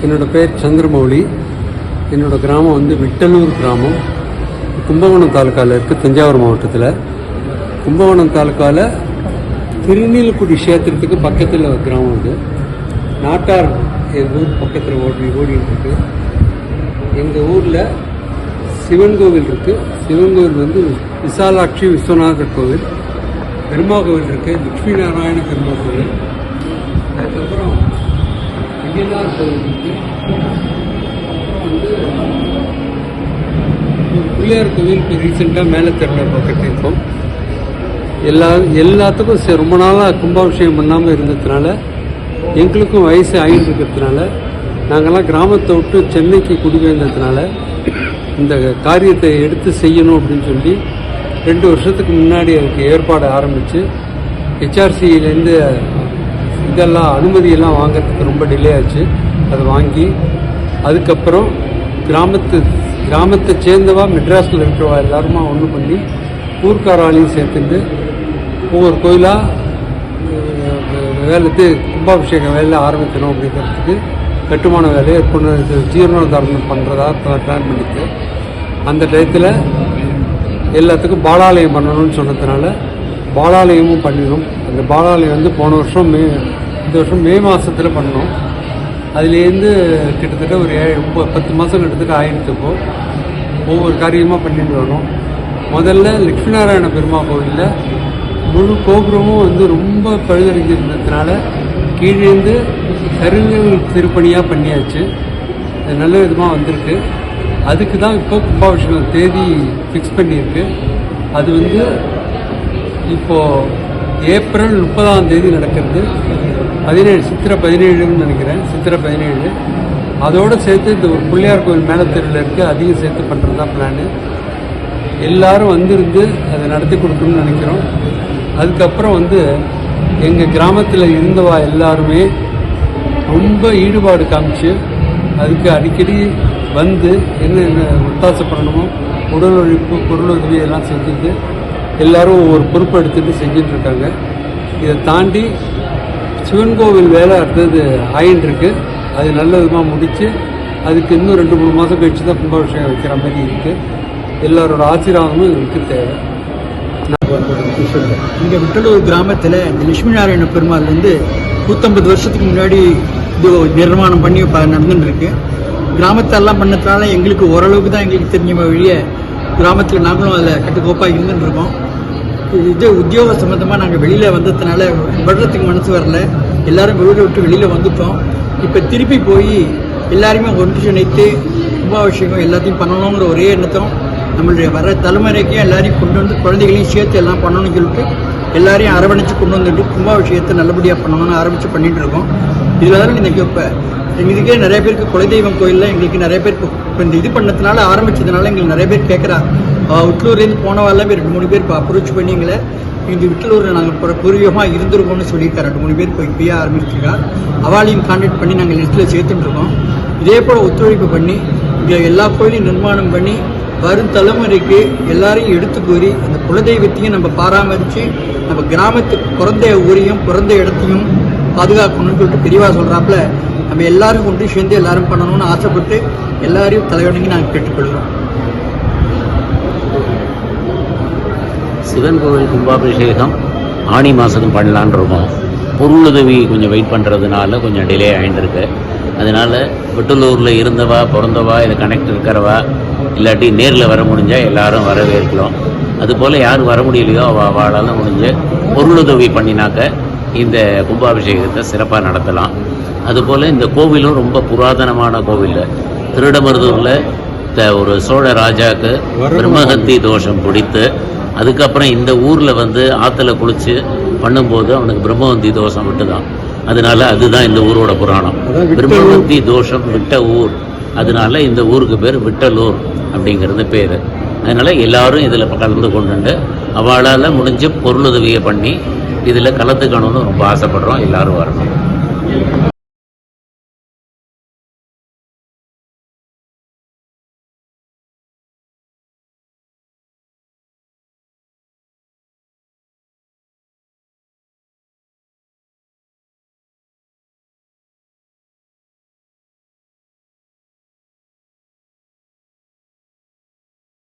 என்னோடய பேர் சந்திரமௌலி. என்னோடய கிராமம் வந்து விட்டலூர் கிராமம். கும்பகோணம் தாலுக்காவில் இருக்குது, தஞ்சாவூர் மாவட்டத்தில். கும்பகோணம் தாலுக்காவில் திருநீலக்குடி கஷேத்திரத்துக்கு பக்கத்தில் ஒரு கிராமம் இது. நாட்டார் எங்கள் ஊர் பக்கத்தில் ஓடிட்டுருக்கு. எங்கள் ஊரில் சிவன் கோவில் இருக்குது. சிவன் கோவில் வந்து விசாலாட்சி விஸ்வநாதர் கோவில், பெருமா கோவில் இருக்குது, லட்சுமி நாராயண பெருமா கோவில், அதுக்கப்புறம் ஐயனார் கோவில் இருக்குது, வந்து பிள்ளையார் கோவில் இப்போ ரீசெண்டாக மேலே தெருவில் கட்டியிருக்கோம். எல்லாத்துக்கும் ரொம்ப நாளாக கும்பாபிஷேகம் பண்ணாமல் இருந்ததுனால, எங்களுக்கும் வயசு ஆகிட்டு இருக்கிறதுனால, நாங்கள்லாம் கிராமத்தை விட்டு சென்னைக்கு குடிபெயர்ந்ததுனால இந்த காரியத்தை எடுத்து செய்யணும் அப்படின்னு சொல்லி 2 வருஷத்துக்கு முன்னாடி அதுக்கு ஏற்பாடு ஆரம்பித்து ஹெச்ஆர்சியிலேருந்து இதெல்லாம் அனுமதியெல்லாம் வாங்கிறதுக்கு ரொம்ப டிலே ஆச்சு. அதை வாங்கி அதுக்கப்புறம் கிராமத்தை சேர்ந்தவா மெட்ராஸில் இருக்கிறவா எல்லாருமா ஒன்று பண்ணி ஊர்க்காராலையும் சேர்த்துட்டு ஒவ்வொரு கோயிலாக வேலை கும்பாபிஷேகம் வேலை ஆரம்பிக்கணும் அப்படிங்கிறதுக்கு கட்டுமான வேலையை ஜீரணோதாரணம் பண்ணுறதா பிளான் பண்ணிட்டு அந்த டயத்தில் எல்லாத்துக்கும் பாலாலயம் பண்ணணும்னு சொன்னதுனால பாலாலயமும் பண்ணிடும். அந்த பாலாலயம் வந்து இந்த வருஷம் மே மாதத்தில் பண்ணோம். அதுலேருந்து கிட்டத்தட்ட ஒரு 10 மாதம் கிட்டத்தட்ட ஆயிரத்துப்போ ஒவ்வொரு காரியமாக பண்ணிட்டு வரணும். முதல்ல லட்சுமி நாராயண பெருமா கோவிலில் முழு கோபுரமும் வந்து ரொம்ப பழுதடைஞ்சிருந்ததுனால கீழேந்து கருங்கல் திருப்பணியாக பண்ணியாச்சு. அது நல்ல விதமாக வந்திருக்கு. அதுக்கு தான் இப்போ கும்பாபிஷேகம் தேதி ஃபிக்ஸ் பண்ணியிருக்கு. அது வந்து இப்போது ஏப்ரல் 30ஆம் தேதி நடக்கிறது. 17 சித்திரை 17ன்னு நினைக்கிறேன், சித்திரை 17. அதோடு சேர்த்து இந்த ஒரு பிள்ளையார் கோவில் மேலே தெருவில் இருக்குது, அதையும் சேர்த்து பண்ணுறது தான் பிளானு. எல்லோரும் வந்திருந்து அதை நடத்தி கொடுக்கணும்னு நினைக்கிறோம். அதுக்கப்புறம் வந்து எங்கள் கிராமத்தில் இருந்தவா எல்லாருமே ரொம்ப ஈடுபாடு காமிச்சு அதுக்கு அடிக்கடி வந்து என்ன ஒத்தாசை பண்ணணுமோ உடல் உழைப்பு பொருளுதவி எல்லாம் செஞ்சுட்டு எல்லோரும் ஒவ்வொரு பொறுப்பு எடுத்துகிட்டு செஞ்சிட்ருக்காங்க. இதை தாண்டி சிவன் கோவில் வேலை அடுத்தது ஆயின்ட்டுருக்கு. அது நல்ல விதமாக முடித்து அதுக்கு இன்னும் 2-3 மாதம் கழிச்சு தான் கும்பாபிஷேகம் வைக்கிற மாதிரி இருக்குது. எல்லாரோட ஆசீர்வாதமும் இதுக்கு தேவை. இங்கே விட்டலூர் கிராமத்தில் இந்த லட்சுமி நாராயண பெருமாள் வந்து 150 வருஷத்துக்கு முன்னாடி இது நிர்மாணம் பண்ணி நடந்துட்டுருக்கு. கிராமத்தெல்லாம் பண்ணதுனால எங்களுக்கு ஓரளவுக்கு தான் எங்களுக்கு தெரிஞ்ச வழிய கிராமத்தில் நாங்களும் அதில் கட்டுக்கோப்பாக இருந்துட்டுருக்கோம். இது உத்தியோக சம்மந்தமாக நாங்கள் வெளியில் வந்ததுனால வர்றதுக்கு மனசு வரல. எல்லோரும் வீட்டை விட்டு வெளியில் வந்துட்டோம். இப்போ திருப்பி போய் எல்லாருமே ஒன்றிணைத்து கும்பாபிஷேகம் எல்லாத்தையும் பண்ணணுங்கிற ஒரே எண்ணத்தும் நம்மளுடைய வர தலைமுறைக்கும் எல்லாரையும் கொண்டு வந்து குழந்தைகளையும் சேர்த்து எல்லாம் பண்ணணும்னு சொல்லிட்டு எல்லாரையும் அரவணைச்சு கொண்டு வந்துட்டு கும்பாபிஷேகத்தை நல்லபடியாக பண்ணணும்னு ஆரம்பித்து பண்ணிகிட்டு இருக்கோம். இதில் தான் இன்றைக்கி இப்போ இதுக்கே நிறைய பேருக்கு குலதெய்வம் கோயிலில் எங்களுக்கு நிறைய பேருக்கு இப்போ இந்த இது பண்ணதுனால ஆரம்பித்ததுனால எங்களுக்கு நிறைய பேர் கேட்குறா. விட்டலூர்லேருந்து போனவாலாம் 2-3 பேர் இப்போ அப்ரோச் பண்ணி எங்களை இந்த விட்டலூரில் நாங்கள் பூர்வீகமாக இருந்திருக்கோம்னு சொல்லியிருக்காரு. 2-3 பேர் போய் இப்பயே ஆரம்பிச்சிருக்கா. அவாளையும் கான்டாக்ட் பண்ணி நாங்கள் லிஸ்ட்டில் சேர்த்துட்டுருக்கோம். இதே போல் ஒத்துழைப்பு பண்ணி இங்கே எல்லா கோயிலையும் நிர்மாணம் பண்ணி வரும் தலைமுறைக்கு எல்லாரையும் எடுத்து கூறி அந்த குலதெய்வத்தையும் நம்ம பராமரித்து நம்ம கிராமத்துக்கு பிறந்த ஊரையும் பிறந்த இடத்தையும் பாதுகாக்கணும்னு சொல்லிட்டு பெரியவா சொல்கிறாப்புல நம்ம எல்லாரும் கொண்டு சேர்ந்து எல்லாரும் பண்ணணும்னு ஆசைப்பட்டு எல்லாரையும் தலைவணங்கி நாங்கள் கேட்டுக்கொள்கிறோம். சிவன் கோவில் கும்பாபிஷேகம் ஆணி மாதம் பண்ணலான் இருக்கோம். பொருளுதவி கொஞ்சம் வெயிட் பண்ணுறதுனால கொஞ்சம் டிலே ஆகிட்டுருக்கு. அதனால் விட்டலூரில் இருந்தவா பிறந்தவா இதை கனெக்ட் இருக்கிறவா இல்லாட்டி நேரில் வர முடிஞ்சால் எல்லாரும் வரவேற்கலாம். அதுபோல் யார் வர முடியலையோ அவளால் முடிஞ்ச பொருளுதவி பண்ணினாக்க இந்த கும்பாபிஷேகத்தை சிறப்பாக நடத்தலாம். அதுபோல் இந்த கோவிலும் ரொம்ப புராதனமான கோவில். திருடமருதூரில் ஒரு சோழ ராஜாவுக்கு பிரம்மஹத்தி தோஷம் பிடித்து அதுக்கப்புறம் இந்த ஊரில் வந்து ஆற்றுல குளித்து பண்ணும்போது அவனுக்கு பிரம்மஹத்தி தோஷம் விட்டுதான். அதனால அதுதான் இந்த ஊரோட புராணம். பிரம்மஹத்தி தோஷம் விட்ட ஊர், அதனால இந்த ஊருக்கு பேர் விட்டலூர் அப்படிங்கிறது பேர். அதனால் எல்லாரும் இதில் கலந்து கொண்டு அவளால் முடிஞ்ச பொருளுதவியை பண்ணி இதில் கலந்துக்கணும்னு ரொம்ப ஆசைப்படுறோம். எல்லோரும் வரணும்.